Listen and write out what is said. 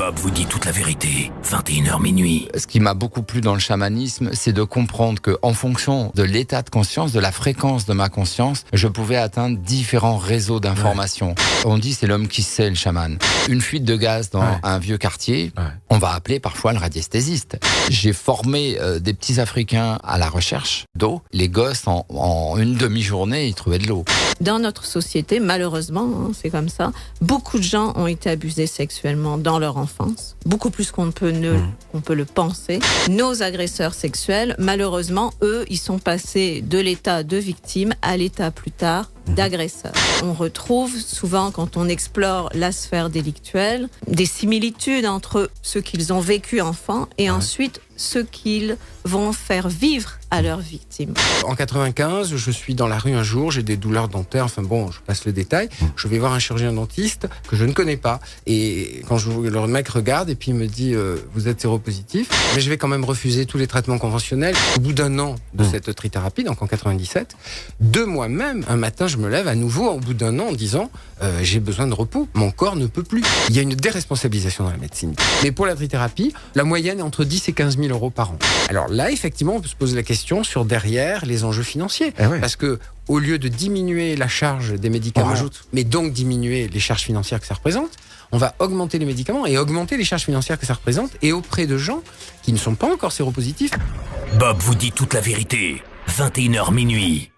Bob vous dit toute la vérité. 21h minuit. Ce qui m'a beaucoup plu dans le chamanisme, c'est de comprendre que, en fonction de l'état de conscience, de la fréquence de ma conscience, je pouvais atteindre différents réseaux d'informations. Ouais. On dit c'est l'homme qui sait, le chaman. Une fuite de gaz dans un vieux quartier, on va appeler parfois le radiesthésiste. J'ai formé des petits Africains à la recherche d'eau. Les gosses, en une demi-journée, ils trouvaient de l'eau. Dans notre société, malheureusement, c'est comme ça, beaucoup de gens ont été abusés sexuellement dans leur enfance, beaucoup plus qu'on peut le penser. Nos agresseurs sexuels, malheureusement, eux, ils sont passés de l'état de victime à l'état plus tard d'agresseurs. On retrouve souvent, quand on explore la sphère délictuelle, des similitudes entre ce qu'ils ont vécu enfant et ensuite ce qu'ils vont faire vivre à leurs victimes. En 95, je suis dans la rue un jour, j'ai des douleurs dentaires, enfin bon, je passe le détail. Je vais voir un chirurgien dentiste que je ne connais pas. Et quand le mec regarde et puis il me dit vous êtes séropositif, mais je vais quand même refuser tous les traitements conventionnels. Au bout d'un an de cette trithérapie, donc en 97, de moi-même, un matin, je me lève à nouveau au bout d'un an en disant j'ai besoin de repos, mon corps ne peut plus. Il y a une déresponsabilisation dans la médecine. Mais pour la trithérapie, la moyenne est entre 10 et 15 000 euros par an. Alors là, effectivement, on peut se poser la question sur derrière les enjeux financiers. Parce que au lieu de diminuer la charge des médicaments, mais donc diminuer les charges financières que ça représente, on va augmenter les médicaments et augmenter les charges financières que ça représente, et auprès de gens qui ne sont pas encore séropositifs. Bob vous dit toute la vérité. 21h minuit.